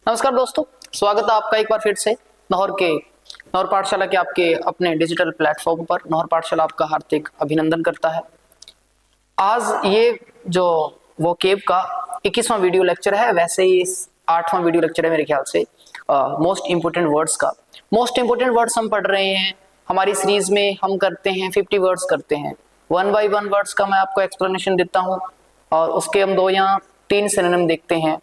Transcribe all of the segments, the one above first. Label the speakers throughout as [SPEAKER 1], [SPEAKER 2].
[SPEAKER 1] नमस्कार दोस्तों, स्वागत है आपका एक बार फिर से नौर पाठशाला के आपके अपने डिजिटल प्लेटफॉर्म पर। नौर पाठशाला आपका हार्दिक अभिनंदन करता है। आज ये जो वोकेब का 21वां वीडियो लेक्चर है, वैसे ही 8वां वीडियो लेक्चर है मेरे ख्याल से मोस्ट इंपोर्टेंट वर्ड्स का। मोस्ट इंपोर्टेंट वर्ड्स हम पढ़ रहे हैं। हमारी सीरीज में हम करते हैं 50 वर्ड्स करते हैं। 1 by 1 वर्ड्स का मैं आपको एक्सप्लेनेशन देता हूँ और उसके हम 2 या 3 सिनोनिम देखते हैं।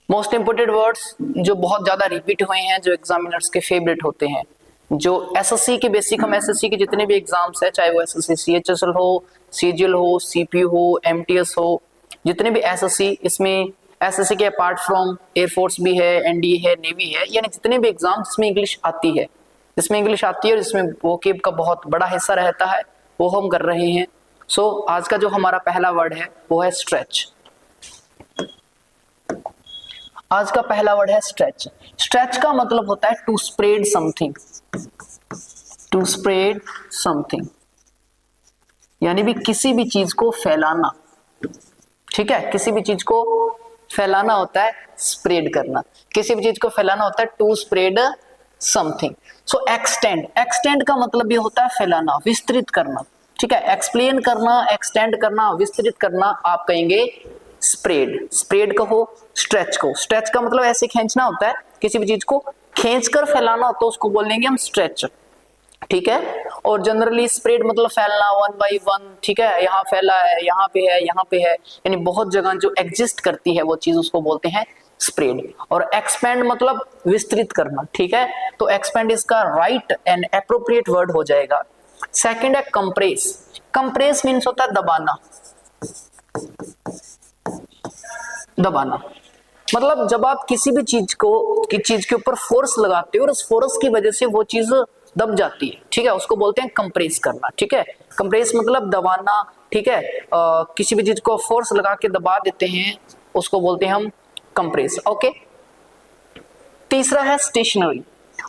[SPEAKER 1] मोस्ट इंपोर्टेंट वर्ड्स जो बहुत ज्यादा रिपीट हुए हैं, जो एग्जामिनर्स के फेवरेट होते हैं, जो एसएससी के बेसिक, हम एसएससी के जितने भी एग्जाम्स है, चाहे वो एसएससी सीएचएसएल हो, सीजीएल हो, सीपीयू हो, एमटीएस हो, जितने भी एसएससी, इसमें एसएससी के अपार्ट फ्रॉम एयरफोर्स भी है, एनडीए है, नेवी है, यानी जितने भी एग्जाम जिसमें इंग्लिश आती है, और जिसमें वोकेब का बहुत बड़ा हिस्सा रहता है, वो हम कर रहे हैं। सो आज का जो हमारा पहला वर्ड है वो है स्ट्रेच। आज का पहला वर्ड है स्ट्रेच। स्ट्रेच का मतलब होता है to spread something. To spread something यानी भी किसी भी चीज को फैलाना। ठीक है, किसी भी चीज को फैलाना होता है स्प्रेड करना। किसी भी चीज को फैलाना होता है to spread something. So extend, extend का मतलब ये होता है फैलाना, विस्तृत करना। ठीक है, एक्सप्लेन करना, एक्सटेंड करना, विस्तृत करना, आप कहेंगे स्प्रेड। स्प्रेड कहो, स्ट्रेच को। स्ट्रेच का मतलब ऐसे खींचना होता है, किसी भी चीज को खींचकर फैलाना होता है, उसको बोल देंगे हम स्ट्रेच। ठीक है, और जनरली स्प्रेड मतलब फैलना 1 by 1। ठीक है, यहाँ फैला है, यहाँ पे है, यहाँ पे है, यानी बहुत जगह जो एग्जिस्ट करती है वो चीज, उसको बोलते हैं स्प्रेड। और एक्सपेंड मतलब विस्तृत करना। ठीक है, तो एक्सपेंड इसका राइट एंड एप्रोप्रिएट वर्ड हो जाएगा। सेकंड है कंप्रेस। कंप्रेस मीन्स होता है दबाना। दबाना मतलब जब आप किसी भी चीज के ऊपर फोर्स लगाते हो और उस फोर्स की वजह से वो चीज दब जाती है। ठीक है, उसको बोलते हैं कंप्रेस करना। ठीक है, कंप्रेस मतलब दबाना। ठीक है, किसी भी चीज को फोर्स लगा के दबा देते हैं, उसको बोलते हैं हम कंप्रेस। ओके, तीसरा है स्टेशनरी।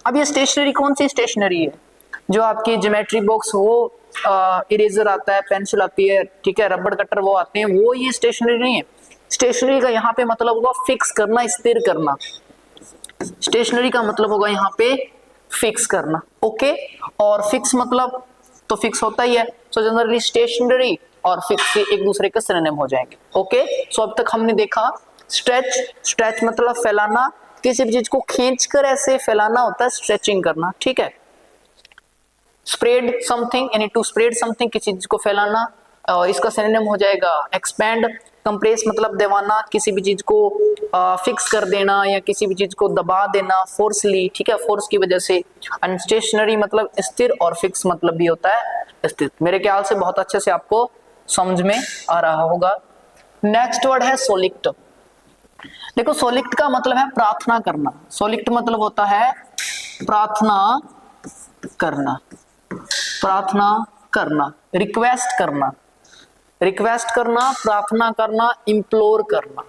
[SPEAKER 1] अब ये स्टेशनरी कौन सी स्टेशनरी है? जो आपकी ज्योमेट्री बॉक्स हो, इरेजर आता है, पेंसिल आती है, ठीक है, रबड़ कटर वो आते हैं, वो ये स्टेशनरी नहीं है। स्टेशनरी का यहाँ पे मतलब होगा फिक्स करना, स्थिर करना। स्टेशनरी का मतलब होगा यहाँ पे फिक्स करना। ओके, और फिक्स मतलब तो फिक्स होता ही है। सो जनरली स्टेशनरी और फिक्स एक दूसरे के सिनोनिम हो जाएंगे। ओके, सो अब तक हमने देखा स्ट्रेच। स्ट्रेच मतलब फैलाना, किसी भी चीज को खींचकर ऐसे फैलाना होता है स्ट्रेचिंग करना। ठीक है, स्प्रेड समथिंग यानी टू स्प्रेड समथिंग, किसी चीज को फैलाना, इसका सिनोनिम हो जाएगा एक्सपैंड। कंप्रेस मतलब दबाना, किसी भी चीज को फिक्स कर देना या किसी भी चीज को दबा देना फोर्सली। ठीक है, फोर्स की वजह से। एंड स्टेशनरी मतलब स्थिर, और फिक्स मतलब भी होता है स्थिर। मेरे ख्याल से बहुत अच्छे से आपको समझ में आ रहा होगा। नेक्स्ट वर्ड है सोलिक्ट। देखो, सोलिक्ट का मतलब है प्रार्थना करना। सोलिक्ट मतलब होता है प्रार्थना करना। प्रार्थना करना, रिक्वेस्ट करना। रिक्वेस्ट करना, प्रार्थना करना, इम्प्लोर करना।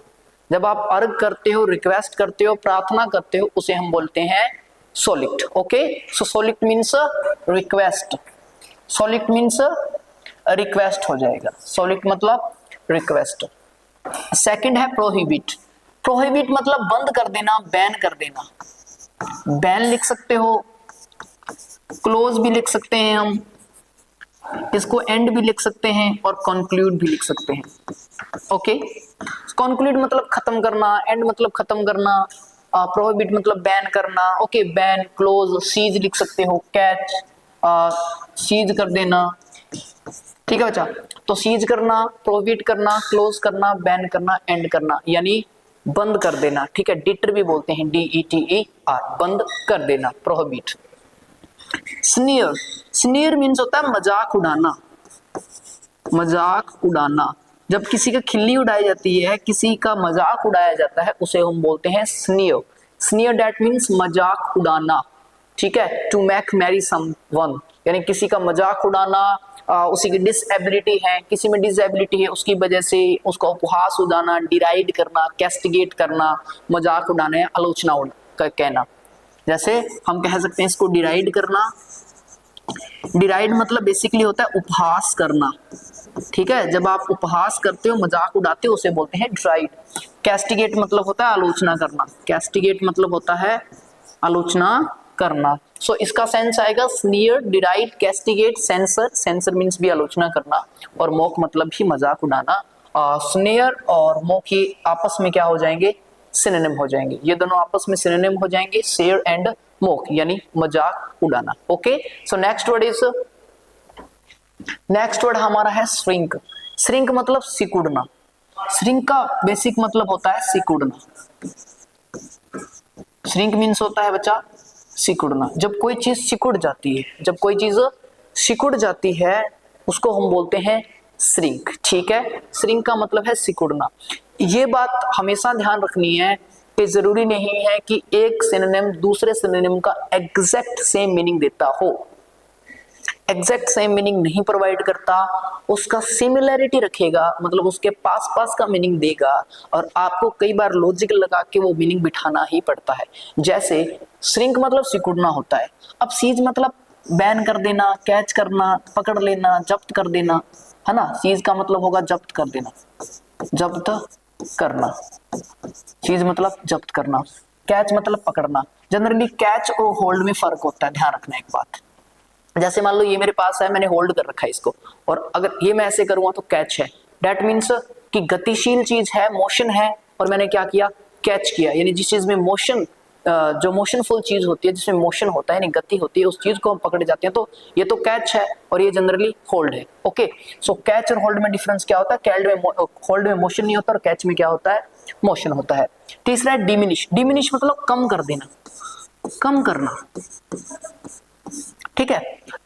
[SPEAKER 1] जब आप अर्ग करते हो, रिक्वेस्ट करते हो, प्रार्थना करते हो, उसे हम बोलते हैं सोलिक्ट। ओके, सो सोलिक्ट मीन्स रिक्वेस्ट। सोलिक्ट मीन्स रिक्वेस्ट हो जाएगा। सोलिक्ट मतलब रिक्वेस्ट। सेकंड है प्रोहिबिट। प्रोहिबिट मतलब बंद कर देना, बैन कर देना। बैन लिख सकते हो, क्लोज भी लिख सकते हैं हम, इसको एंड भी लिख सकते हैं, और कंक्लूड भी लिख सकते हैं। ओके, कंक्लूड मतलब खत्म करना, एंड मतलब खत्म करना, प्रोहिबिट मतलब बैन करना। ओके, बैन, क्लोज, सीज लिख सकते हो, कैच, सीज कर देना। ठीक है बच्चा, तो सीज करना, प्रोहिबिट करना, क्लोज करना, बैन करना, एंड करना, यानी बंद कर देना। ठीक है, डिटर भी बोलते हैं, DETER, बंद कर देना, प्रोहिबिट। स्नीयर। स्नीयर मीन्स होता है मजाक उड़ाना। मजाक उड़ाना, जब किसी का खिल्ली उड़ाई जाती है, किसी का मजाक उड़ाया जाता है, उसे हम बोलते हैं स्नीयर। स्नीयर दैट मीन्स मजाक उड़ाना। ठीक है, टू मेक मैरी समवन, यानी किसी का मजाक उड़ाना, उसी की डिसएबिलिटी है, किसी में डिसएबिलिटी है, उसकी वजह से उसका उपहास उड़ाना, डिराइड करना, कैस्टिगेट करना, मजाक उड़ाना है, आलोचना कहना। जैसे हम कह सकते हैं इसको डिराइड करना। डिराइड मतलब बेसिकली होता है उपहास करना। ठीक है, जब आप उपहास करते हो, मजाक उड़ाते हो, उसे बोलते हैं डिराइड। कैस्टिगेट मतलब होता है आलोचना करना, कैस्टिगेट मतलब होता है आलोचना करना। सो इसका सेंस आएगा स्नीयर, डिराइड, कैस्टिगेट, सेंसर, सेंसर मींस भी आलोचना करना, और मॉक मतलब भी मजाक उड़ाना। स्नेयर और मॉक ये आपस में क्या हो जाएंगे, सिनोनिम हो जाएंगे, ये दोनों आपस में सिनोनिम हो जाएंगे, शेयर एंड मॉक यानी मजाक उड़ाना। ओके, सो नेक्स्ट वर्ड हमारा है श्रिंक। श्रिंक मतलब सिकुड़ना, श्रिंक का बेसिक मतलब होता है सिकुड़ना। श्रिंक मीन्स होता है बच्चा सिकुड़ना। जब कोई चीज सिकुड़ जाती है, जब कोई चीज सिकुड़ जाती है उसको हम बोलते हैं श्रिंक। ठीक है, श्रिंक का मतलब है सिकुड़ना। ये बात हमेशा ध्यान रखनी है कि जरूरी नहीं है कि एक सिनोनिम दूसरे सिनोनिम का एग्जैक्ट सेम मीनिंग देता हो, एग्जैक्ट सेम मीनिंग नहीं प्रोवाइड करता, उसका सिमिलैरिटी रखेगा, मतलब उसके पास पास का मीनिंग देगा, और आपको कई बार लॉजिक लगा के वो मीनिंग बिठाना ही पड़ता है। जैसे श्रिंक मतलब सिकुड़ना होता है, अब सीज मतलब बैन कर देना, कैच करना, पकड़ लेना, जब्त कर देना, है ना। सीज का मतलब होगा जब्त कर देना, जब्त करना, चीज मतलब जब्त करना, कैच मतलब पकड़ना। जनरली कैच और होल्ड में फर्क होता है, ध्यान रखना एक बात। जैसे मान लो ये मेरे पास है, मैंने होल्ड कर रखा है इसको, और अगर ये मैं ऐसे करूंगा तो कैच है। दैट मीन्स कि गतिशील चीज है, मोशन है, और मैंने क्या किया, कैच किया। यानी जिस चीज में मोशन, जो मोशनफुल चीज होती है, जिसमें मोशन होता है यानी गति होती है, उस चीज को हम पकड़े जाते हैं, तो ये तो कैच है और ये जनरली होल्ड है। ओके, सो कैच और होल्ड में डिफरेंस क्या होता है, होल्ड में मोशन नहीं होता और कैच में क्या होता है, मोशन होता है। तीसरा है डिमिनिश। डिमिनिश मतलब कम कर देना, कम करना। ठीक है,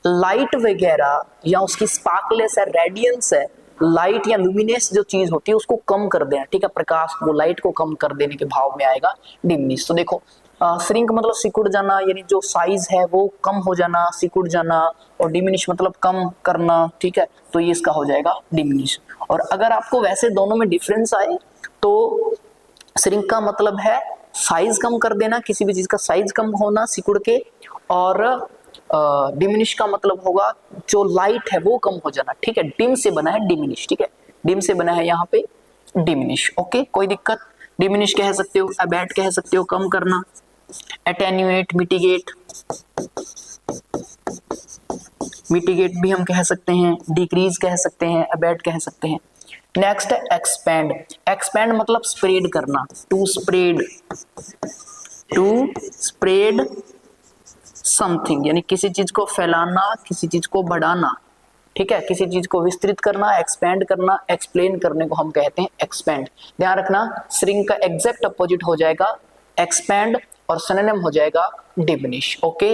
[SPEAKER 1] लाइट वगैरह या उसकी स्पार्कलेस है, रेडियंस है, लाइट या लुमिनेस जो चीज होती है उसको कम कर देना। ठीक है, प्रकाश वो लाइट को कम कर देने के भाव में आएगा डिमिनिश। तो देखो श्रिंक मतलब सिकुड़ जाना, यानी जो साइज है वो कम हो जाना, सिकुड़ जाना, और डिमिनिश मतलब कम करना। ठीक है, तो ये इसका हो जाएगा डिमिनिश। और अगर आपको वैसे दोनों में डिफरेंस आए तो श्रिंक का मतलब है साइज कम कर देना, किसी भी चीज का साइज कम होना सिकुड़ के, और डिमिनिश का मतलब होगा जो लाइट है वो कम हो जाना। ठीक है, डिम से बना है डिमिनिश। ठीक है, डिम से बना है यहाँ पे डिमिनिश। ओके, कोई दिक्कत। डिमिनिश कह सकते हो, अबैट कह सकते हो, कम करना, एटेन्यूएट, मिटिगेट, मिटिगेट भी हम कह सकते हैं, डिक्रीज कह सकते हैं, अबैट कह सकते हैं। नेक्स्ट है एक्सपैंड। एक्सपैंड मतलब स्प्रेड करना, to spread, to spread something, यानी किसी चीज को फैलाना, किसी चीज को बढ़ाना। ठीक है, किसी चीज को विस्तृत करना, एक्सपैंड करना, एक्सप्लेन करने को हम कहते हैं एक्सपैंड। ध्यान रखना, श्रिंक का एग्जैक्ट अपोजिट हो जाएगा एक्सपैंड, और सिनोनिम हो जाएगा diminish. Okay,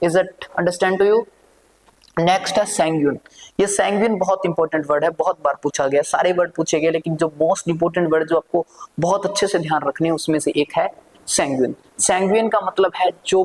[SPEAKER 1] is it understand to you? Next है सैंग्यून। ये सैंग्यून बहुत इंपॉर्टेंट वर्ड है, बहुत बार पूछा गया, सारे वर्ड पूछे गए, लेकिन जो मोस्ट इंपॉर्टेंट वर्ड जो आपको बहुत अच्छे से ध्यान रखने हैं उसमें से एक है सैंग्यून। सैंग्यून का मतलब है जो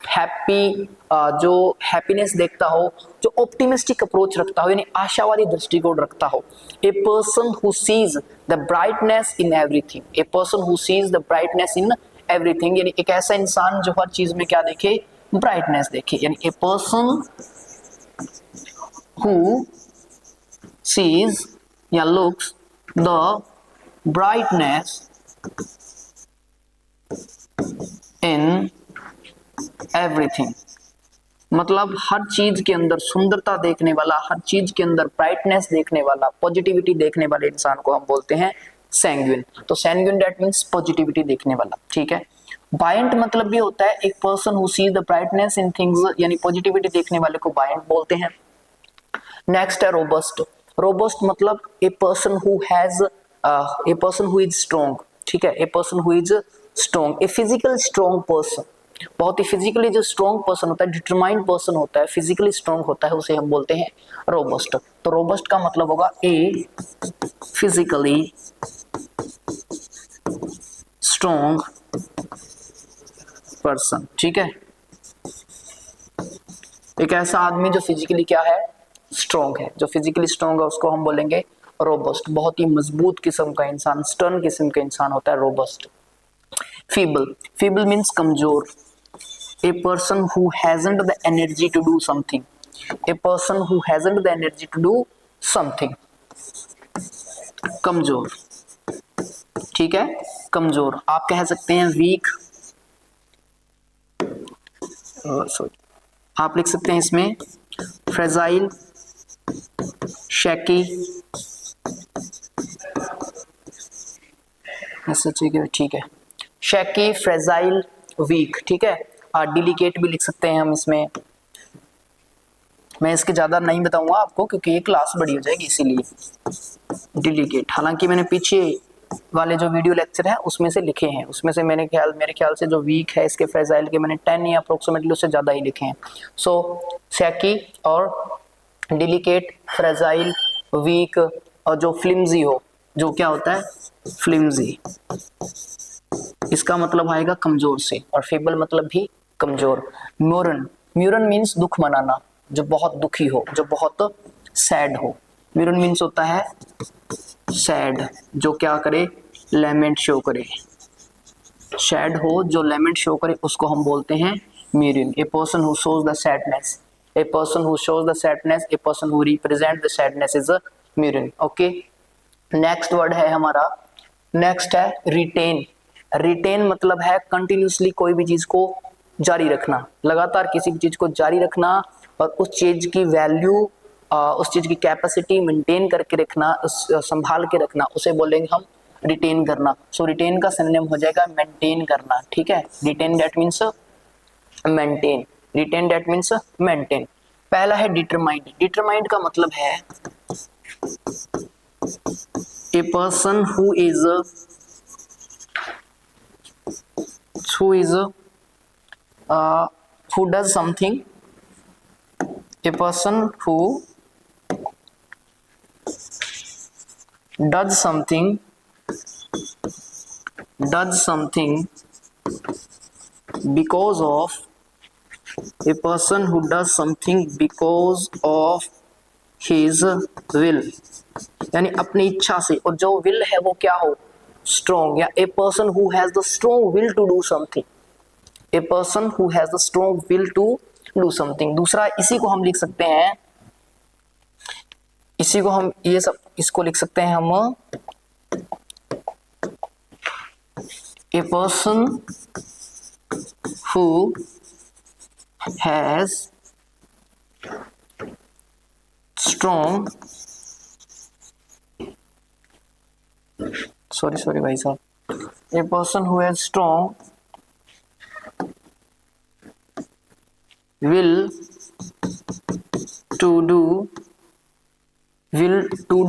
[SPEAKER 1] हैप्पी, जो हैप्पीनेस देखता हो, जो ऑप्टिमिस्टिक अप्रोच रखता हो, यानी आशावादी दृष्टिकोण रखता हो। ए person who seize the brightness in everything, A person who seize the brightness in everything, यानी एक ऐसा इंसान जो हर चीज में क्या देखे, ब्राइटनेस देखे। यानी ए पर्सन who sees या looks the brightness in everything, मतलब हर चीज के अंदर सुंदरता देखने वाला, हर चीज के अंदर ब्राइटनेस देखने वाला, पॉजिटिविटी देखने वाले इंसान को हम बोलते हैं सैंग्यून। तो सैंग्यून दैट मीन्स पॉजिटिविटी देखने वाला। ठीक है, बायंट मतलब भी होता है एक person who seize the brightness in things, यानी पॉजिटिविटी देखने वाले को बायंट बोलते हैं। नेक्स्ट है रोबस्ट। रोबस्ट मतलब a person who has, A person who is strong. ठीक है, a person who is strong, a physical strong person, बहुत ही फिजिकली जो स्ट्रॉन्ग पर्सन होता है, डिटरमाइंड पर्सन होता है, फिजिकली स्ट्रॉन्ग होता है, उसे हम बोलते हैं रोबस्ट। तो रोबस्ट का मतलब होगा ए फिजिकली स्ट्रॉन्ग पर्सन। ठीक है, एक ऐसा आदमी जो फिजिकली क्या है, स्ट्रॉन्ग है। जो फिजिकली स्ट्रॉन्ग है उसको हम बोलेंगे रोबस्ट, बहुत ही मजबूत किस्म का इंसान, स्टर्न किस्म का इंसान होता है रोबस्ट। फीबल, फीबल मीन्स कमजोर, a person who hasn't the energy to do something, a person who hasn't the energy to do something, कमजोर। ठीक है, कमजोर। आप कह सकते हैं वीक, सॉरी, आप लिख सकते हैं इसमें फ्रेजाइल, शैकी, ऐसा ठीक है, शैकी, फ्रेजाइल, वीक, ठीक है। डिलीकेट भी लिख सकते हैं हम इसमें। मैं इसके ज़्यादा नहीं बताऊंगा आपको क्योंकि ये क्लास बड़ी हो जाएगी, इसीलिए डिलीकेट। हालांकि मैंने पीछे वाले जो वीडियो लेक्चर है उसमें से लिखे हैं, उसमें से मेरे ख्याल से जो वीक है इसके फ्रेजाइल के मैंने 10 या अप्रोक्सीमेटली उससे ज़्यादा ही लिखे हैं। सो शैकी और डिलीकेट, फ्रेजाइल, वीक, और जो फ्लिम्जी हो, जो क्या होता है फ्लिम्जी, इसका मतलब आएगा कमजोर से, और फेबल मतलब भी कमजोर। म्यूरन, म्यूरन मीन्स दुख मनाना, जो बहुत दुखी हो, जो बहुत सैड हो। म्यूरन मीन्स होता है सैड, जो क्या करे, लेमेंट शो करे, सैड हो जो लेमेंट शो करे उसको हम बोलते हैं mourner. A person who shows the sadness, a person who shows the sadness, a person who represent the sadness is a mourner. Okay, next word है हमारा, नेक्स्ट है रिटेन। रिटेन मतलब है कंटिन्यूसली कोई भी चीज को जारी रखना, लगातार किसी भी चीज को जारी रखना, और उस चीज की वैल्यू, उस चीज की कैपेसिटी मेंटेन करके रखना, संभाल के रखना, उसे बोलेंगे हम रिटेन करना। सो रिटेन का सिनोनिम हो जाएगा मेंटेन करना, ठीक है। Retain that means maintain, retain that means maintain. पहला है डिटरमाइंड। डिटरमाइंड का मतलब है a person who is who does something, a person who does something because of, a person who does something because of his will, यानी अपनी इच्छा से, और जो विल है वो क्या हो, स्ट्रॉन्ग, या a person who has the strong will to do something, a person who has the strong will to do something. दूसरा इसी को हम लिख सकते हैं, इसी को हम ये सब इसको लिख सकते हैं हम, ए person who has strong, sorry भाई साहब, ए person who has strong will to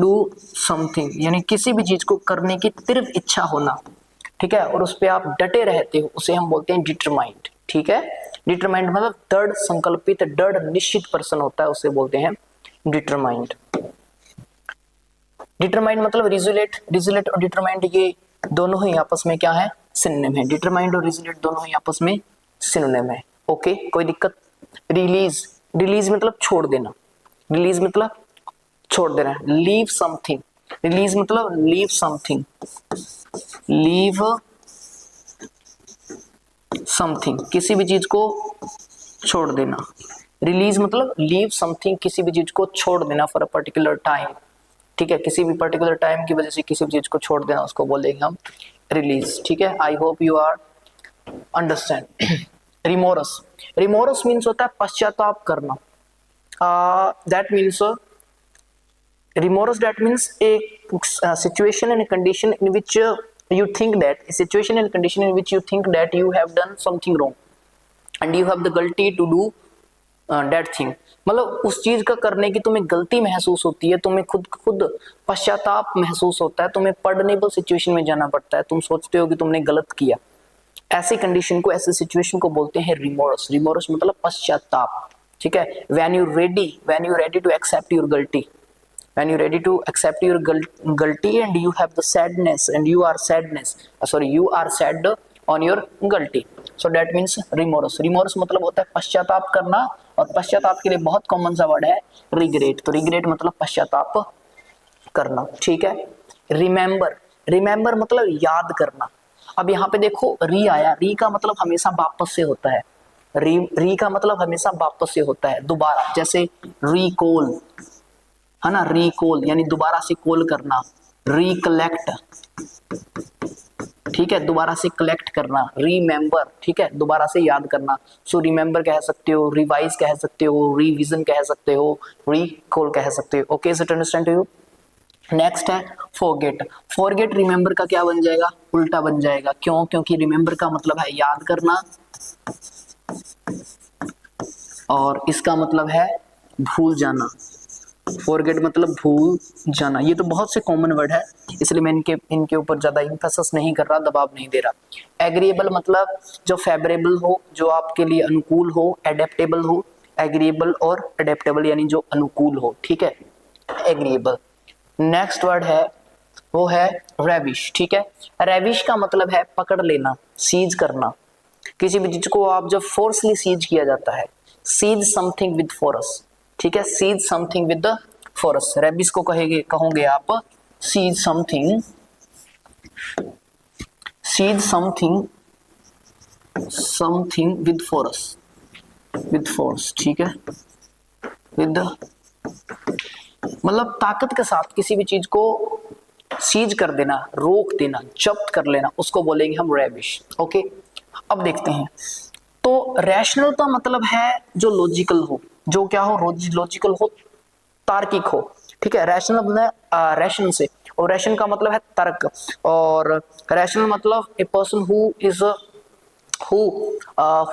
[SPEAKER 1] do something, यानी किसी भी चीज को करने की तीव्र इच्छा होना, ठीक है, और उस पे आप डटे रहते हो, उसे हम बोलते हैं डिटरमाइंड, ठीक है। डिटरमाइंड मतलब दृढ़ संकल्पित, दृढ़ निश्चित पर्सन होता है, उसे बोलते हैं डिटरमाइंड। डिटरमाइंड मतलब रिजोल्यूट, रिजोल्यूट और डिटरमाइंड ये दोनों ही आपस में क्या है, सिनोनिम है। डिटरमाइंड और रिजोल्यूट दोनों ही आपस में सिनोनिम है। ओके, कोई दिक्कत। रिलीज, रिलीज मतलब छोड़ देना, रिलीज मतलब छोड़ देना। लीव समथिंग, रिलीज मतलब लीव समथिंग, लीव समथिंग, किसी भी चीज को छोड़ देना। रिलीज मतलब लीव समथिंग, किसी भी चीज को छोड़ देना फॉर अ पर्टिकुलर टाइम, ठीक है, किसी भी पर्टिकुलर टाइम की वजह से किसी भी चीज को छोड़ देना, उसको बोलेंगे हम रिलीज, ठीक है। I hope you are understand. Remorse, remorse means होता है पश्चाताप करना। That means remorse, that means a situation and a condition in which you think that, a situation and condition in which you think that you have done something wrong and you have the guilty to do that thing। मतलब उस चीज का करने की तुम्हें गलती महसूस होती है, तुम्हें खुद पश्चाताप महसूस होता है, तुम्हें पर्डनेबल सिचुएशन में जाना पड़ता है, तुम सोचते हो कि तुमने गलत किया। ऐसी कंडीशन को, ऐसे सिचुएशन को बोलते हैं रिमोर्स। रिमोर्स मतलब पश्चाताप, ठीक है। when you ready to accept your guilty, when you ready to accept your guilty and you have the sadness and you are sad on your guilty, so that means remorse। remorse मतलब होता है पश्चाताप करना, और पश्चाताप के लिए बहुत कॉमन सा वर्ड है regret। तो regret मतलब पश्चाताप करना, ठीक है। remember, remember मतलब याद करना। अब यहाँ पे देखो री आया, री का मतलब हमेशा वापस से होता है, री का मतलब हमेशा वापस से होता है, दोबारा, जैसे रिकॉल है ना, रिकॉल यानी दोबारा से कॉल करना। रिकलेक्ट, ठीक है, दोबारा से कलेक्ट करना, रिमेंबर, ठीक है, दोबारा से याद करना। सो रिमेंबर कह सकते हो, रिवाइज कह सकते हो, रिवीजन कह सकते हो, रिकॉल कह सकते हो। Okay, is it understand to you? Next है फॉरगेट। फॉरगेट रिमेंबर का क्या बन जाएगा? उल्टा बन जाएगा। क्यों? क्योंकि रिमेंबर का मतलब है याद करना और इसका मतलब है भूल जाना। फॉरगेट मतलब भूल जाना। ये तो बहुत से कॉमन वर्ड है, इसलिए मैं इनके ऊपर ज्यादा इंफेसिस नहीं कर रहा, दबाव नहीं दे रहा। एग्रीएबल मतलब जो फेवरेबल हो, जो आपके लिए अनुकूल हो। एडेप्टेबल हो, एग्रीएबल और एडेप्टेबल यानी जो अनुकूल हो, ठीक है, एग्रीएबल। नेक्स्ट वर्ड है वो है रेविश, ठीक है। रेविश का मतलब है पकड़ लेना, सीज करना। किसी भी चीज को आप जब फोर्सली सीज किया जाता है, सीज समथिंग विद फोर्स, ठीक है, seize something with the force. रेबिस को कहोगे आप seize something, seize something, something with force, with force, ठीक है, विद मतलब ताकत के साथ किसी भी चीज को सीज कर देना, रोक देना, जब्त कर लेना, उसको बोलेंगे हम रेबिश। ओके, अब देखते हैं। तो रैशनल का मतलब है जो लॉजिकल हो, जो क्या हो, लॉजिकल हो, तार्किक हो, ठीक है। रैशनल मतलब रैशन से, और रैशन का मतलब है तर्क, और रैशनल मतलब a person who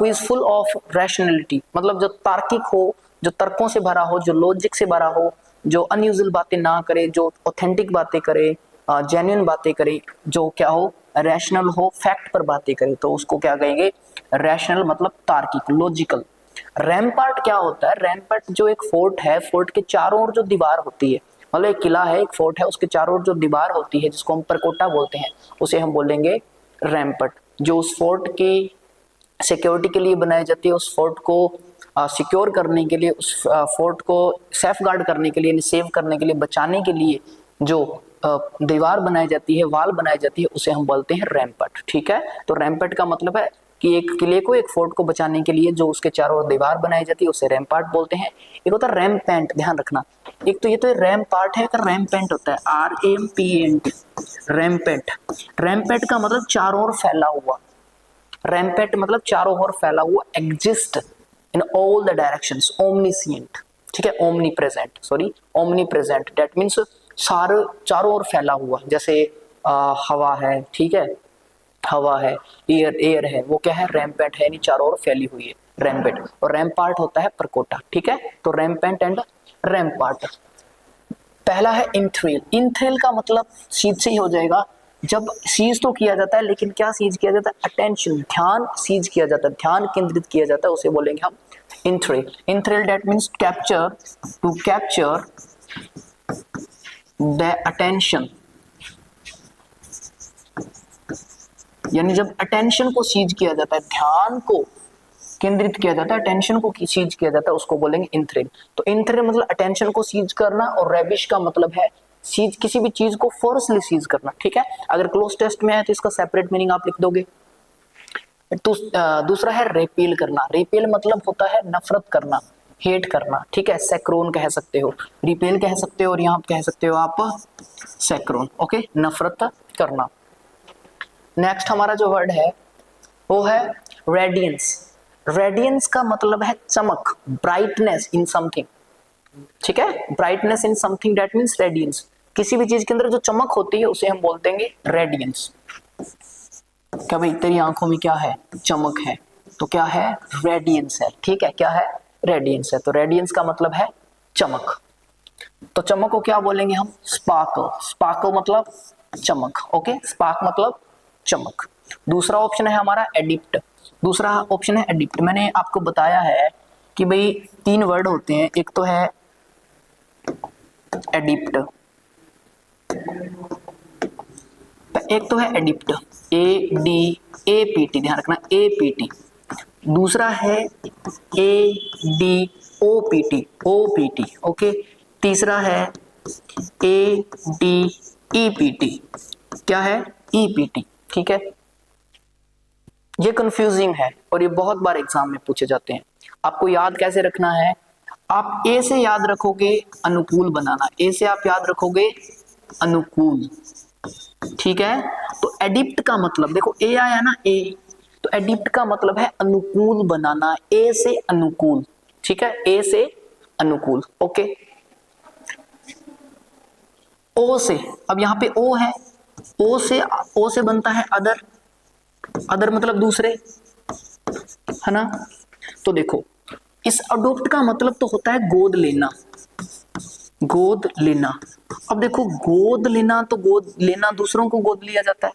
[SPEAKER 1] is full of rationality, मतलब जो तार्किक हो, जो तर्कों से भरा हो, जो लॉजिक से भरा हो, जो अनयूजुअल बातें ना करे, जो ऑथेंटिक बातें करे, जेन्युइन बातें करे, जो क्या हो, रैशनल हो, फैक्ट पर बातें करे, तो उसको क्या कहेंगे? रैशनल मतलब तार्किक, लॉजिकल। रैम्पार्ट क्या होता है? रैम्पार्ट जो एक फोर्ट है, फोर्ट के चारों ओर जो दीवार होती है, मतलब एक किला है, एक फोर्ट है, उसके चारों ओर जो दीवार होती है, जिसको हम परकोटा बोलते हैं, उसे हम बोलेंगे रैम्पार्ट। जो उस फोर्ट की सिक्योरिटी के लिए बनाई जाती है, उस फोर्ट को सिक्योर करने के लिए, उस फोर्ट को सेफ गार्ड करने के लिए, सेव करने के लिए, बचाने के लिए जो दीवार बनाई जाती है, वाल बनाई जाती है, उसे हम बोलते हैं रैम्पार्ट, ठीक है। तो रैम्पार्ट का मतलब है कि एक किले को, एक फोर्ट को बचाने के लिए जो उसके चारों ओर दीवार बनाई जाती है, उसे रैम्पार्ट बोलते हैं। एक होता है रैम्पेंट, ध्यान रखना। एक तो ये तो रैम्पार्ट है, एक रैम्पेंट होता है, RAMPANT, रैम्पेंट। रैम्पेंट का मतलब चारों ओर फैला हुआ, रैम्पेंट मतलब चारों ओर फैला हुआ, exist in all the directions, omniscient, ठीक है, omnipresent, sorry omnipresent, that means सारे चारों ओर फैला हुआ। जैसे हवा है, ठीक है, हवा है, एयर है, वो क्या है? रैम्पेंट है, यानी चारों ओर फैली हुई है, रैम्पेंट। और रैम्पार्ट होता है परकोटा, ठीक है। तो रैम्पेंट एंड रैम्पार्ट। पहला है इंथ्रिल। इंथ्रिल का मतलब सीध से ही हो जाएगा, जब सीज तो किया जाता है, लेकिन क्या सीज किया जाता है? अटेंशन, ध्यान सीज किया जाता है, ध्यान केंद्रित किया जाता है, उसे बोलेंगे हम enthral. Enthral that means capture, to capture the attention, यानी जब अटेंशन को सीज किया जाता है, ध्यान को केंद्रित किया जाता है, अटेंशन को सीज किया जाता है, उसको बोलेंगे इंथ्रिल। तो इंथ्रिल मतलब अटेंशन को सीज करना, और रेबिश का मतलब है सीज, किसी भी चीज को फोर्सली सीज करना, ठीक है। अगर क्लोज टेस्ट में है तो इसका सेपरेट मीनिंग आप लिख दोगे। तो दूसरा है रेपेल करना। रेपेल मतलब होता है नफरत करना, हेट करना, ठीक है, सैक्रोन कह सकते हो, रिपेल कह सकते हो, और यहाँ कह सकते हो आप सैक्रोन। ओके, नफरत करना। नेक्स्ट हमारा जो वर्ड है वो है रेडियंस। रेडियंस का मतलब है चमक, ब्राइटनेस इन समथिंग, ठीक है, brightness in something, that means radiance. किसी भी चीज के अंदर जो चमक होती है उसे हम बोलते हैं रेडियंस। क्या भाई तेरी आंखों में क्या है? चमक है, तो क्या है? रेडियंस है, ठीक है, क्या है? रेडियंस है। तो रेडियंस का मतलब है चमक। तो चमक को क्या बोलेंगे हम? स्पार्कल। स्पार्कल मतलब चमक, ओके, स्पार्क मतलब चमक। दूसरा ऑप्शन है हमारा एडिप्ट। दूसरा ऑप्शन है एडिप्ट। मैंने आपको बताया है कि भाई 3 वर्ड होते हैं, एक तो है एडिप्ट, एक तो है एडिप्ट, ADAPT, ध्यान रखना, APT। दूसरा है ADOPT, OPT, ओके। तीसरा है ADEPT, क्या है? EPT, ठीक है। ये कंफ्यूजिंग है और ये बहुत बार एग्जाम में पूछे जाते हैं। आपको याद कैसे रखना है? आप ए से याद रखोगे अनुकूल बनाना, ए से आप याद रखोगे अनुकूल, ठीक है। तो एडिप्ट का मतलब देखो ए आया ना, ए, तो एडिप्ट का मतलब है अनुकूल बनाना, ए से अनुकूल, ठीक है, ए से अनुकूल। ओके, ओ से, अब यहां पे ओ है, ओ से बनता है अदर, अदर मतलब दूसरे, है ना। तो देखो इस अडोप्ट का मतलब तो होता है गोद लेना, गोद लेना। अब देखो गोद लेना, तो गोद लेना दूसरों को गोद लिया जाता है,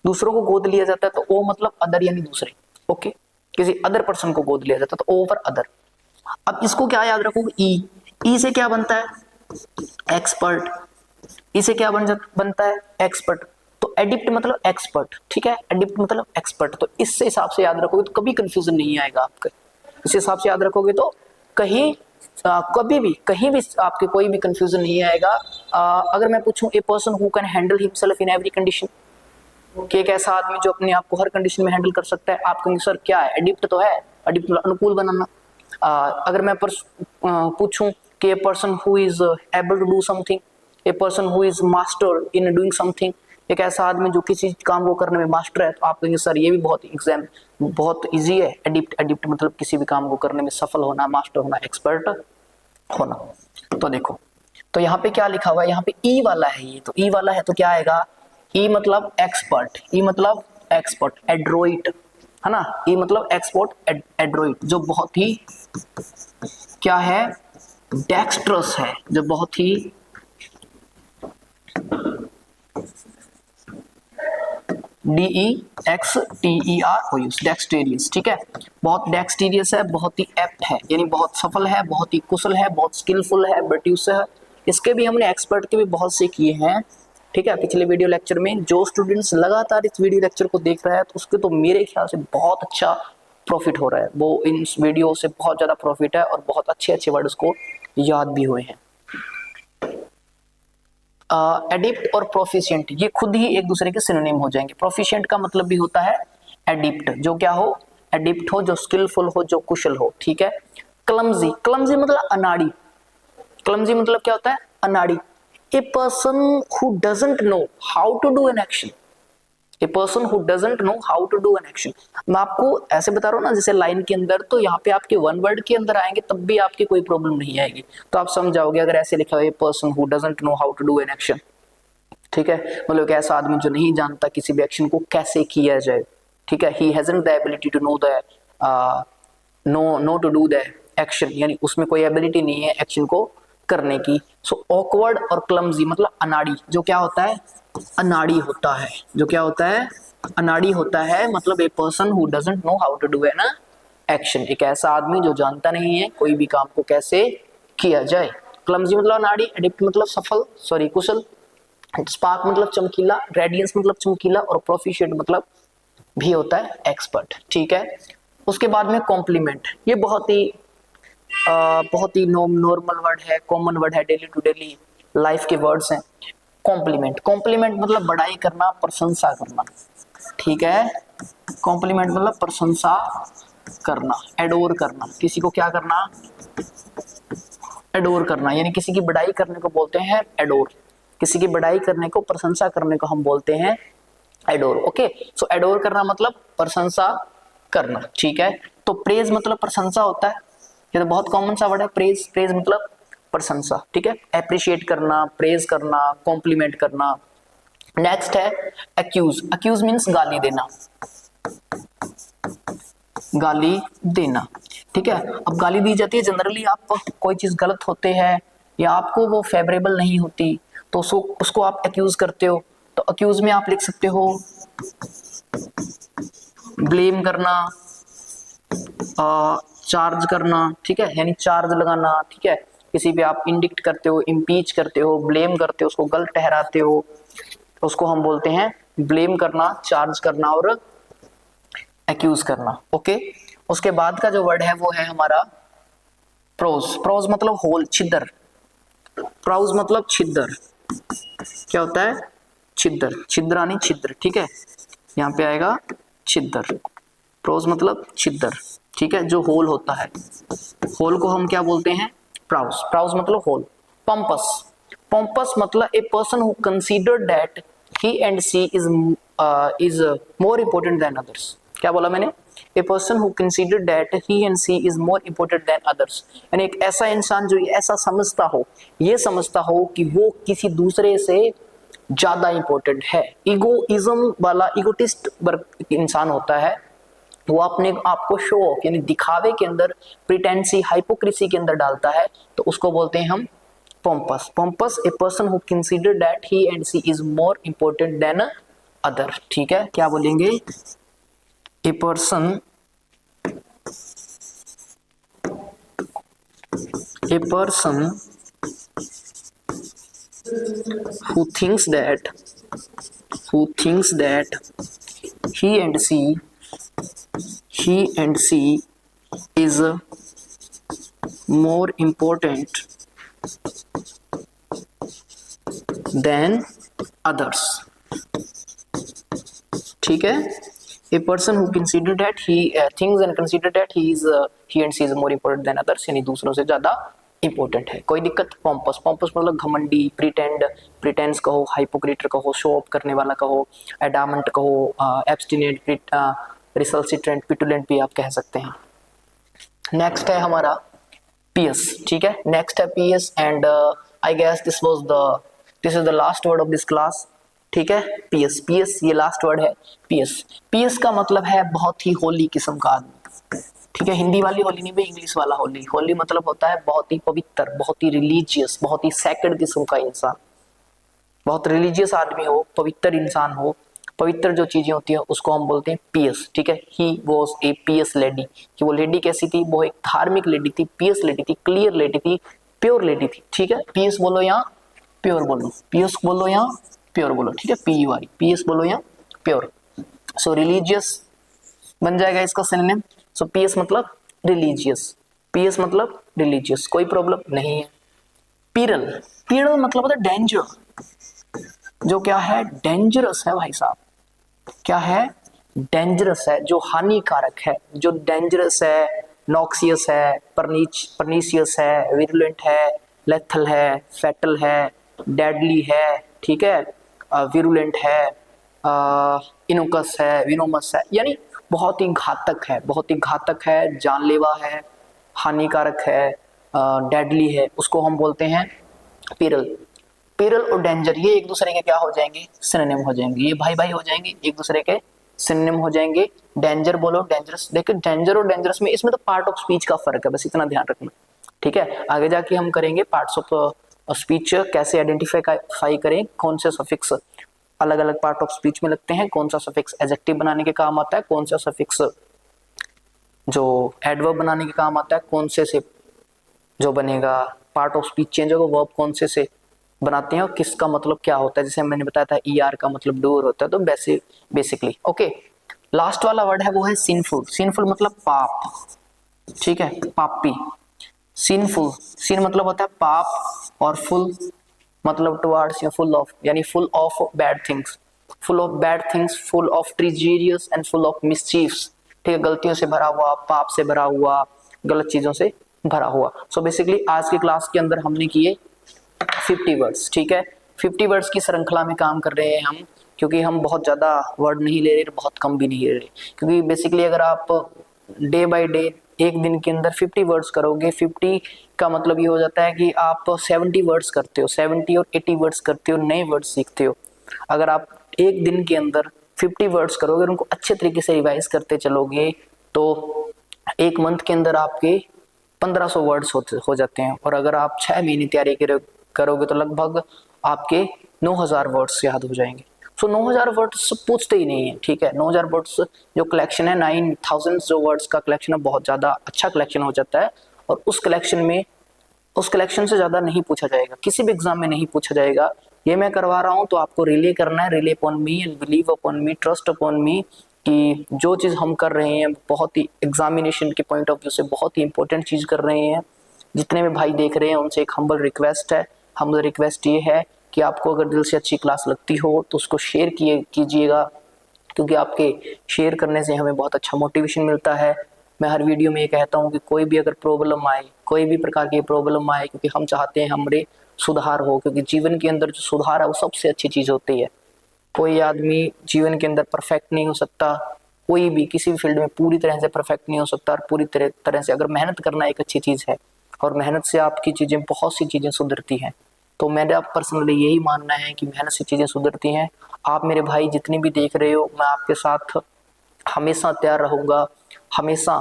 [SPEAKER 1] दूसरों को गोद लिया जाता है, तो ओ मतलब अदर यानी दूसरे। ओके, किसी अदर पर्सन को गोद लिया जाता है तो ओ ओवर अदर। अब इसको क्या याद रखोगे, ई से क्या बनता है एक्सपर्ट, ई से क्या बनता है एक्सपर्ट, तो एडिप्ट मतलब एक्सपर्ट, ठीक है, एडिप्ट मतलब एक्सपर्ट। तो इस हिसाब से याद रखोगे तो कभी कंफ्यूजन नहीं आएगा आपके, इस हिसाब से याद रखोगे तो कहीं कभी भी कहीं भी आपके कोई भी कंफ्यूजन नहीं आएगा। अगर मैं पूछूं ए person who can handle himself in every condition, कि एक ऐसा आदमी जो अपने आप को हर कंडीशन में हैंडल कर सकता है, आप कहेंगे सर क्या है, एडिप्ट तो है, एडिप्ट मतलब अनुकूल बनाना। अगर मैं पूछूं कि a person who is able to do something, a person who is master in doing something, एक ऐसा आदमी जो किसी काम को करने में मास्टर है, तो आप कहेंगे सर ये भी बहुत इजी है, एडिप्ट, एडिप्ट मतलब किसी भी काम को करने में सफल होना, मास्टर होना, एक्सपर्ट होना। तो देखो, तो यहाँ पे क्या लिखा हुआ है, यहाँ पे ई वाला है, ये तो ई वाला है, तो क्या आएगा, ई मतलब एक्सपर्ट, ई मतलब एक्सपर्ट, एड्रोइट, है ना, ई मतलब एक्सपर्ट, एड्रोइट, जो बहुत ही क्या है, डेक्स्ट्रस है, जो बहुत ही DEXTEROUS, डेक्सटेरियस, ठीक है, बहुत डेक्सटेरियस है, बहुत ही एप्ट है, यानी बहुत सफल है, बहुत ही कुशल है, बहुत स्किलफुल है, ब्रिट्यूस है। इसके भी हमने एक्सपर्ट के भी बहुत से किए हैं, ठीक है, पिछले वीडियो लेक्चर में। जो स्टूडेंट्स लगातार इस वीडियो लेक्चर को देख रहा है तो उसके तो मेरे ख्याल से बहुत अच्छा प्रॉफिट हो रहा है, वो इन वीडियो से बहुत ज़्यादा प्रॉफिट है और बहुत अच्छे अच्छे वर्ड्स को याद भी हुए हैं। एडिप्ट और प्रोफिशिएंट ये खुद ही एक दूसरे के सिनोनिम हो जाएंगे। प्रोफिशिएंट का मतलब भी होता है एडिप्ट, जो क्या हो, एडिप्ट हो, जो स्किलफुल हो, जो कुशल हो, ठीक है। क्लमजी, क्लमजी मतलब अनाड़ी, क्लमजी मतलब क्या होता है, अनाड़ी। A person who doesn't know how to do an action, a person who doesn't know how to do an action. मैं आपको ऐसे बता रहा हूँ ना, जैसे लाइन के अंदर, तो यहाँ पे आपके वन वर्ड के अंदर आएंगे तब भी आपकी कोई प्रॉब्लम नहीं आएगी, तो आप समझ जाओगे अगर ऐसे लिखा है a person who doesn't know how to do an action, ठीक है, मतलब एक ऐसा आदमी जो नहीं जानता किसी भी एक्शन को कैसे किया जाए, ठीक है। He hasn't the ability to know the know to do the action, यानी उसमें कोई एबिलिटी नहीं है एक्शन को करने की। सो ऑकवर्ड और क्लमजी मतलब अनाड़ी, जो क्या होता है, अनाड़ी होता है, जो क्या होता है, अनाड़ी होता है, मतलब a person who doesn't know how to do an action, एक ऐसा आदमी जो जानता नहीं है कोई भी काम को कैसे किया जाए। क्लमजी मतलब अनाड़ी, एडिप्ट मतलब सफल, सॉरी कुशल, स्पार्क मतलब चमकीला, रेडियंस मतलब चमकीला, और प्रोफिशिएंट मतलब भी होता है एक्सपर्ट, ठीक है। उसके बाद में कॉम्प्लीमेंट, ये बहुत ही नॉर्मल वर्ड है, कॉमन वर्ड है, डेली टू डेली लाइफ के वर्ड्स हैं। कॉम्प्लीमेंट, कॉम्प्लीमेंट मतलब बड़ाई करना, प्रशंसा करना, ठीक है, कॉम्प्लीमेंट मतलब प्रशंसा करना, एडोर करना, किसी को क्या करना, एडोर करना, यानी किसी की बड़ाई करने को बोलते हैं एडोर, किसी की बड़ाई करने को, प्रशंसा करने को हम बोलते हैं एडोर। ओके, सो एडोर करना मतलब प्रशंसा करना, ठीक है। तो प्रेज मतलब प्रशंसा होता है, ये तो बहुत कॉमन सा वर्ड है, प्रेज, प्रेज मतलब प्रशंसा, ठीक है, एप्रिशिएट करना, प्रेज करना, कॉम्प्लीमेंट करना। नेक्स्ट है एक्यूज, एक्यूज मीन्स गाली देना, गाली देना, ठीक है। अब गाली दी जाती है जनरली, आप कोई चीज गलत होते हैं या आपको वो फेवरेबल नहीं होती तो उसको आप एक्यूज करते हो, तो एक्यूज में आप लिख सकते हो ब्लेम करना, चार्ज करना, ठीक है, यानी चार्ज लगाना, ठीक है, किसी पे आप इंडिक्ट करते हो, इम्पीच करते हो, ब्लेम करते हो, उसको गलत ठहराते हो, तो उसको हम बोलते हैं ब्लेम करना, चार्ज करना और एक्यूज करना। ओके, उसके बाद का जो वर्ड है वो है हमारा प्रोज, प्रोज मतलब होल, छिद्र, प्रोज मतलब छिद्र, क्या होता है, छिद्र, छिद्रानी छिद्र, ठीक है, यहाँ पे आएगा छिद्र, प्रोज मतलब छिद्र, ठीक है, जो होल होता है, होल को हम क्या बोलते हैं, प्राउज, प्राउज मतलब होल। पंपस, पंपस मतलब a person who consider that he and she is is more important than others. क्या बोला मैंने? A person who consider that he and she is more important than others. यानी एक ऐसा इंसान जो ऐसा समझता हो, ये समझता हो कि वो किसी दूसरे से ज्यादा इंपॉर्टेंट है। ईगोइज्म वाला इगोटिस्ट इंसान होता है, वो अपने आप को शो ऑफ यानी दिखावे के अंदर, प्रिटेंसी, हाइपोक्रेसी के अंदर डालता है, तो उसको बोलते हैं हम pompous. Pompous a person who consider that he and she is more important than other. ठीक है, क्या बोलेंगे? A person who thinks that he and she is more important than others। ठीक है, a person who consider that he thinks and consider that he and she is more important than others, यानी दूसरों से ज्यादा important है। कोई दिक्कत? पोम्पस, पोम्पस मतलब घमंडी, प्रिटेंस कहो, हाइपोक्रेटर कहो, शो ऑफ करने वाला कहो, एडामेंट कहो, एब्स्टिनेंट, रिसल्सिट्रेंट, पिटुलेंट भी आप कह सकते हैं। नेक्स्ट है हमारा पीएस। ठीक है, नेक्स्ट है pious and I guess this is the last word of this class. ठीक है, पीएस, पीएस ये लास्ट वर्ड है। पीएस, पीएस का मतलब है बहुत ही होली किस्म का आदमी। ठीक है, हिंदी वाली होली नहीं भाई, इंग्लिश वाला होली। होली मतलब होता है बहुत ही पवित्र, बहुत ही रिलीजियस, बहुत ही सैक्रेड किस्म का इंसान। बहुत रिलीजियस आदमी हो, पवित्र इंसान हो, पवित्र जो चीजें होती है उसको हम बोलते हैं पीएस। ठीक है, he was a PS lady, कि वो लेडी कैसी थी? वो एक धार्मिक लेडी थी, पीएस लेडी थी, क्लियर लेडी थी, प्योर लेडी थी। ठीक है, पीएस बोलो या प्योर बोलो, पीएस बोलो या प्योर बोलो। ठीक है, PUR, पीएस बोलो या प्योर। सो रिलीजियस बन जाएगा इसका सिनोनिम। सो पीएस मतलब रिलीजियस, पीएस मतलब रिलीजियस, कोई प्रॉब्लम नहीं है। पीरल, पीरल मतलब होता है डेंजर, जो क्या है? डेंजरस है भाई साहब। क्या है? डेंजरस है, जो हानिकारक है, जो डेंजरस है, नॉक्सियस है, परनीशियस है, विरुलेंट है, लेथल है, फैटल है, डेडली है। ठीक है, विरुलेंट है, इनोकस है, विनोमस है, यानी बहुत ही घातक है, बहुत ही घातक है, जानलेवा है, हानिकारक है, डेडली है, उसको हम बोलते हैं पीरल। पीरल और डेंजर ये एक दूसरे के क्या हो जाएंगे? सिनोनिम हो जाएंगे। ये भाई भाई हो जाएंगे, एक दूसरे के सिनोनिम हो जाएंगे। डेंजर बोलो, डेंजरस। देखिए डेंजर और डेंजरस में इसमें तो पार्ट ऑफ स्पीच का फर्क है, बस इतना ध्यान रखना। ठीक है, आगे जाके हम करेंगे पार्ट्स ऑफ स्पीच कैसे आइडेंटिफाई करें, कौन से सफिक्स अलग अलग पार्ट ऑफ स्पीच में लगते हैं, कौन सा सफिक्स एडजेक्टिव बनाने के काम आता है, कौन सा सफिक्स जो एडवर्ब बनाने के काम आता है, कौन से जो बनेगा पार्ट ऑफ स्पीच चेंज होगा, वर्ब कौन से बनाते हैं और किसका मतलब क्या होता है। जैसे मैंने बताया था ER का मतलब डूर होता है, तो बेसिकली ओके। लास्ट वाला वर्ड है वो है सिनफुल। सिनफुल मतलब पाप। ठीक है, पापी। सिनफुल, सिन मतलब होता है पाप और फुल मतलब टुवर्ड्स या फुल ऑफ, यानी full of bad things, full of bad things, full of treacherous and full of mischiefs. ठीक है, गलतियों से भरा हुआ, पाप से भरा हुआ, गलत चीजों से भरा हुआ। सो बेसिकली आज की क्लास के अंदर हमने किए 50 वर्ड्स। ठीक है, 50 वर्ड्स की श्रृंखला में काम कर रहे हैं हम, क्योंकि हम बहुत ज़्यादा वर्ड नहीं ले रहे, बहुत कम भी नहीं ले रहे। क्योंकि बेसिकली अगर आप डे बाय डे एक दिन के अंदर 50 वर्ड्स करोगे, 50 का मतलब ये हो जाता है कि आप 70 वर्ड्स करते हो, 70 और 80 वर्ड्स करते हो, नए वर्ड्स सीखते हो। अगर आप एक दिन के अंदर 50 वर्ड्स करोगे और उनको अच्छे तरीके से रिवाइज करते चलोगे, तो एक मंथ के अंदर आपके 1500 वर्ड्स हो जाते हैं। और अगर आप 6 महीने तैयारी करोगे तो लगभग आपके 9000 वर्ड्स याद हो जाएंगे। सो 9000 वर्ड्स पूछते ही नहीं है। ठीक है, 9000 वर्ड्स जो कलेक्शन है, 9000 जो वर्ड्स का कलेक्शन है, बहुत ज़्यादा अच्छा कलेक्शन हो जाता है। और उस कलेक्शन से ज़्यादा नहीं पूछा जाएगा, किसी भी एग्जाम में नहीं पूछा जाएगा। ये मैं करवा रहा हूँ तो आपको रिले करना है, relay upon me and believe upon me, trust upon मी, कि जो चीज़ हम कर रहे हैं बहुत ही एग्जामिनेशन के पॉइंट ऑफ व्यू से बहुत ही इंपॉर्टेंट चीज़ कर रहे हैं। जितने भी भाई देख रहे हैं उनसे एक हम्बल रिक्वेस्ट है, हम्बल रिक्वेस्ट ये है कि आपको अगर दिल से अच्छी क्लास लगती हो तो उसको शेयर कीजिएगा, क्योंकि आपके शेयर करने से हमें बहुत अच्छा मोटिवेशन मिलता है। मैं हर वीडियो में ये कहता हूँ कि कोई भी अगर प्रॉब्लम आए, कोई भी प्रकार की प्रॉब्लम आए, क्योंकि हम चाहते हैं हमारे सुधार हो, क्योंकि जीवन के अंदर जो सुधार है वो सबसे अच्छी चीज़ होती है। कोई आदमी जीवन के अंदर परफेक्ट नहीं हो सकता, कोई भी किसी भी फील्ड में पूरी तरह से परफेक्ट नहीं हो सकता। और पूरी तरह से अगर मेहनत करना एक अच्छी चीज़ है और मेहनत से आपकी चीज़ें, बहुत सी चीज़ें सुधरती हैं। तो मेरा पर्सनली यही मानना है कि मेहनत से चीज़ें सुधरती हैं। आप मेरे भाई जितने भी देख रहे हो, मैं आपके साथ हमेशा तैयार रहूँगा। हमेशा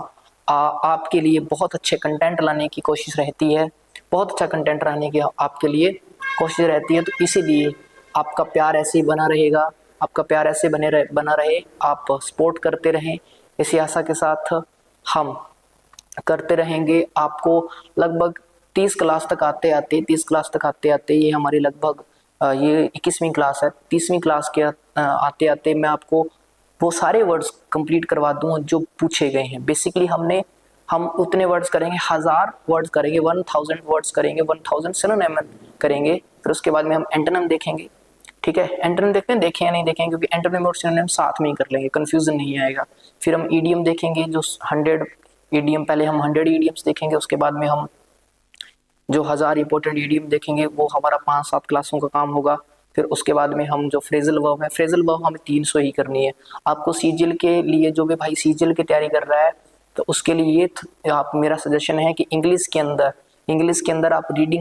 [SPEAKER 1] आपके लिए बहुत अच्छे कंटेंट लाने की कोशिश रहती है, बहुत अच्छा कंटेंट लाने की आपके लिए कोशिश रहती है। तो इसीलिए आपका प्यार ऐसे ही बना रहेगा, आपका प्यार ऐसे बना रहे, आप सपोर्ट करते रहें। इसी आशा के साथ हम करते रहेंगे। आपको लगभग 30 क्लास तक आते आते ये हमारी लगभग ये 21वीं क्लास है। 30वीं क्लास के आते आते मैं आपको वो सारे वर्ड्स कंप्लीट करवा दूंगा जो पूछे गए हैं। बेसिकली हम उतने वर्ड्स करेंगे, 1000 वर्ड्स करेंगे, 1000 वर्ड्स करेंगे, 1000 सिनोनिम करेंगे। फिर उसके बाद में हम एंटोनिम देखेंगे। ठीक है, एंटोनिम देखें या नहीं देखें, क्योंकि एंटोनिम और सिनोनिम साथ में ही कर लेंगे, कंफ्यूजन नहीं आएगा। फिर हम ईडियम देखेंगे, जो 100 ईडियम, पहले हम 100 ईडियम्स देखेंगे, उसके बाद में हम जो 1000 इंपॉर्टेंट ईडियम देखेंगे, वो हमारा 5-7 क्लासों का काम होगा। फिर उसके बाद में हम जो फ्रेजल वर्ब है, फ्रेजल वर्ब हमें 300 ही करनी है। आपको सीजीएल के लिए, जो भी भाई सीजीएल की तैयारी कर रहा है, तो उसके लिए ये आप मेरा सजेशन है कि इंग्लिश के अंदर आप रीडिंग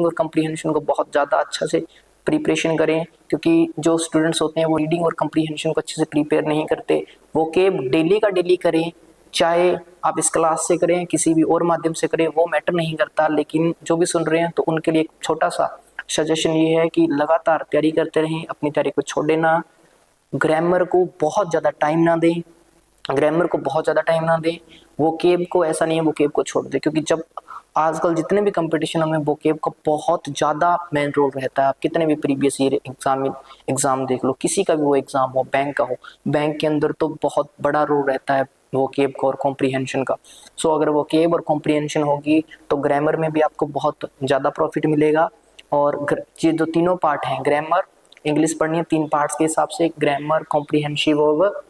[SPEAKER 1] और कम्प्रीहेंशन को बहुत ज़्यादा अच्छा से प्रिपरेशन करें। क्योंकि जो स्टूडेंट्स होते हैं वो रीडिंग और कम्प्रीहेंशन को अच्छे से प्रिपेयर नहीं करते। वो केब डेली का डेली करें, चाहे आप इस क्लास से करें, किसी भी और माध्यम से करें, वो मैटर नहीं करता। लेकिन जो भी सुन रहे हैं, तो उनके लिए एक छोटा सा सजेशन ये है कि लगातार तैयारी करते रहें, अपनी तैयारी को छोड़े ना। ग्रामर को बहुत ज़्यादा टाइम ना दें, वो केब को ऐसा नहीं है वो केब को छोड़ दे। क्योंकि जब आजकल जितने भी कंपटीशन में वो केब का बहुत ज़्यादा मेन रोल रहता है। आप कितने भी प्रीवियस ईयर एग्जाम देख लो, किसी का भी वो एग्जाम हो, बैंक का हो, बैंक के अंदर तो बहुत बड़ा रोल रहता है वो केब का और कॉम्प्रीहेंशन का। सो अगर वो केब और कॉम्प्रीहेंशन होगी तो ग्रामर में भी आपको बहुत ज़्यादा प्रॉफिट मिलेगा। और ये जो तीनों पार्ट हैं, ग्रामर, इंग्लिश पढ़नी है 3 पार्ट्स के हिसाब से, ग्रामर, कॉम्प्रीहेंसिव और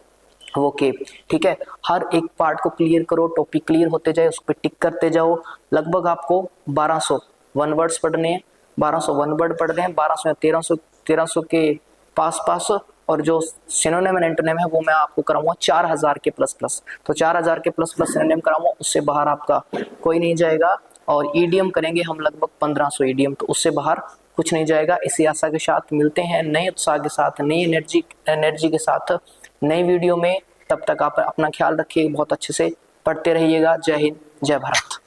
[SPEAKER 1] वो केब। ठीक है, हर एक पार्ट को क्लियर करो, टॉपिक क्लियर होते जाए, उस पर टिक करते जाओ। लगभग आपको 1200 वन वर्ड्स पढ़ने हैं, 1200 वन वर्ड पढ़ रहे हैं, 1200 या 1300 के पास। और जो सिनोनिम एंड एंटोनिम है वो मैं आपको कराऊंगा 4000 के प्लस। तो 4000 के प्लस सिनोनिम कराऊंगा, उससे बाहर आपका कोई नहीं जाएगा। और ईडीएम करेंगे हम लगभग 1500 ईडीएम, तो उससे बाहर कुछ नहीं जाएगा। इसी आशा के साथ मिलते हैं नए उत्साह के साथ, नई एनर्जी के साथ नई वीडियो में। तब तक आप अपना ख्याल रखिए, बहुत अच्छे से पढ़ते रहिएगा। जय हिंद, जय भारत।